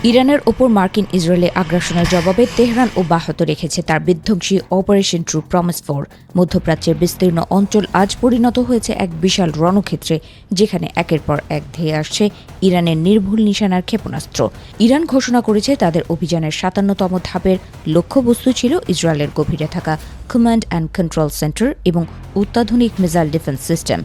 ইরানের ওপর মার্কিন ইসরায়েলি আগ্রাসনের জবাবে তেহরান অব্যাহত রেখেছে তার বিধ্বংসী অপারেশন ট্রু প্রমিস 4। মধ্যপ্রাচ্যের বিস্তীর্ণ অঞ্চল আজ পরিণত হয়েছে এক বিশাল রণক্ষেত্রে, যেখানে একের পর এক ধেয়ে আসছে ইরানের নির্ভুল নিশানার ক্ষেপণাস্ত্র। ইরান ঘোষণা করেছে তাদের অভিযানের ৫৭তম ধাপের লক্ষ্যবস্তু ছিল ইসরায়েলের গভীরে থাকা কমান্ড অ্যান্ড কন্ট্রোল সেন্টার এবং অত্যাধুনিক মিসাইল ডিফেন্স সিস্টেম।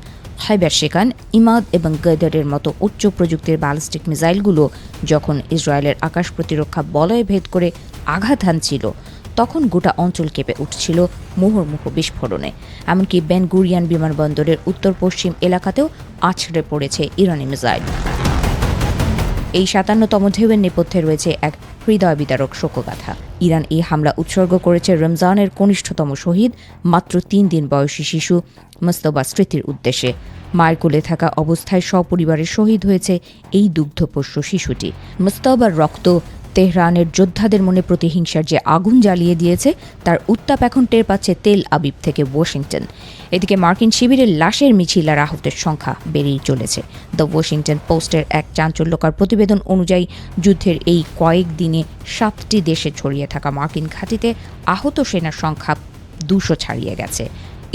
হাইবার শেখান, ইমাদ এবং গদারের মতো উচ্চ প্রযুক্তির ব্যালিস্টিক মিসাইলগুলো যখন ইসরায়েলের আকাশ প্রতিরক্ষা বলয় ভেদ করে আঘাত হানছিল, তখন গোটা অঞ্চল কেঁপে উঠছিল মুহুর্মুহু বিস্ফোরণে। এমনকি বেন গুরিয়ান বিমানবন্দরের উত্তর পশ্চিম এলাকাতেও আছড়ে পড়েছে ইরানি মিসাইল। এই ৫৭তম ঢেউয়ের নেপথ্যে রয়েছে এক হৃদয় বিদারক শোকগাথা। ইরান এই হামলা উৎসর্গ করেছে রমজানের কনিষ্ঠতম শহীদ, মাত্র ৩ দিন বয়সী শিশু মুস্তফা স্মৃতির উদ্দেশ্যে। মায়ের কোলে থাকা অবস্থায় সপরিবারে শহীদ হয়েছে এই দুগ্ধপোষ্য শিশুটি। মুস্তফার রক্ত তেহরানের যোদ্ধাদের মনে প্রতিহিংসার যে আগুন জ্বালিয়ে দিয়েছে, তার উত্তাপ এখন টের পাচ্ছে তেল আবিব থেকে ওয়াশিংটন। এদিকে মার্কিন শিবিরের লাশের মিছিল আর আহতের সংখ্যা বেড়েই চলেছে। দ্য ওয়াশিংটন পোস্টের এক চাঞ্চল্যকর প্রতিবেদন অনুযায়ী যুদ্ধের এই কয়েকদিনে ৭টি দেশে ছড়িয়ে থাকা মার্কিন ঘাঁটিতে আহত সেনার সংখ্যা ২০০ ছাড়িয়ে গেছে।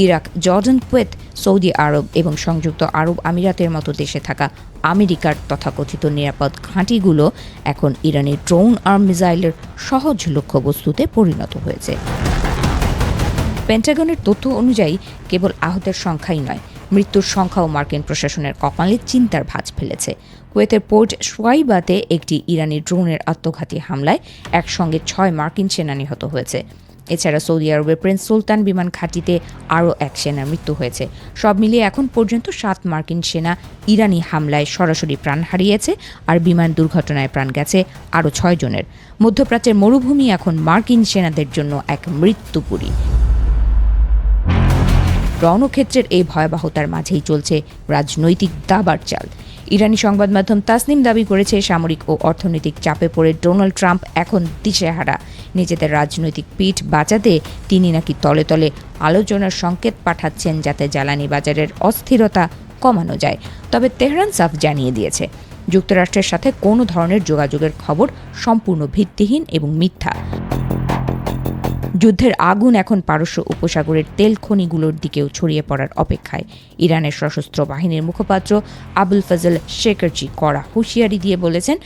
ইরাক, জর্ডান, কুয়েত, সৌদি আরব এবং সংযুক্ত আরব আমিরাতের মতো দেশে থাকা আমেরিকার তথাকথিত নিরাপদ ঘাঁটিগুলো এখন ইরানের ড্রোন আর মিসাইলের সহজ লক্ষ্যবস্তুতে পরিণত হয়েছে। পেন্টাগনের তথ্য অনুযায়ী কেবল আহতের সংখ্যাই নয়, মৃত্যুর সংখ্যাও মার্কিন প্রশাসনের কপালে চিন্তার ভাঁজ ফেলেছে। কুয়েতের পোর্ট শুয়াইবাতে একটি ইরানি ড্রোনের আত্মঘাতী হামলায় একসঙ্গে ৬ মার্কিন সেনা নিহত হয়েছে। এছাড়া সৌদি আরবের প্রিন্স সুলতান বিমান ঘাঁটিতে আরও এক সেনার মৃত্যু হয়েছে। সব মিলিয়ে এখন পর্যন্ত ৭ মার্কিন সেনা ইরানি হামলায় সরাসরি প্রাণ হারিয়েছে, আর বিমান দুর্ঘটনায় প্রাণ গেছে আরও ৬ জনের। মধ্যপ্রাচ্যের মরুভূমি এখন মার্কিন সেনাদের জন্য এক মৃত্যুপুরী। রণক্ষেত্রের এই ভয়াবহতার মাঝেই চলছে রাজনৈতিক দাবার চাল। ইরানি সংবাদ মাধ্যম তাসনিম দাবি করেছে, সামরিক ও অর্থনৈতিক চাপে পড়ে ডোনাল্ড ট্রাম্প এখন দিশেহারা। নিজেদের রাজনৈতিক পিঠ বাঁচাতে তিনি নাকি তলে তলে আলোচনার সংকেত পাঠাচ্ছেন, যাতে জ্বালানি বাজারের অস্থিরতা কমানো যায়। তবে তেহরান সাফ জানিয়ে দিয়েছে, যুক্তরাষ্ট্রের সাথে কোনো ধরনের যোগাযোগের খবর সম্পূর্ণ ভিত্তিহীন এবং মিথ্যা। যুদ্ধের আগুন এখন পারস্য উপসাগরের তেল খনিগুলোর দিকেও ছড়িয়ে পড়ার অপেক্ষায়। ইরানের সশস্ত্র বাহিনীর মুখপাত্র আবুল ফজল শেকরজি কড়া হুঁশিয়ারি দিয়ে বলেছেন,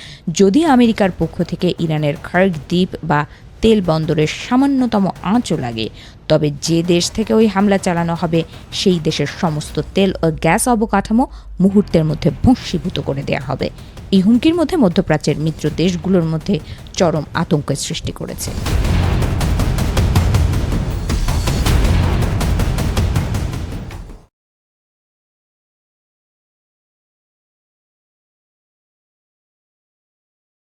যদি আমেরিকার পক্ষ থেকে ইরানের খার্গ দ্বীপ বা তেল বন্দরের সামান্যতম আঁচও লাগে, তবে যে দেশ থেকে ওই হামলা চালানো হবে সেই দেশের সমস্ত তেল ও গ্যাস অবকাঠামো মুহূর্তের মধ্যে ভস্মীভূত করে দেওয়া হবে। এই হুমকির মধ্যে মধ্যপ্রাচ্যের মিত্র দেশগুলোর মধ্যে চরম আতঙ্কের সৃষ্টি করেছে।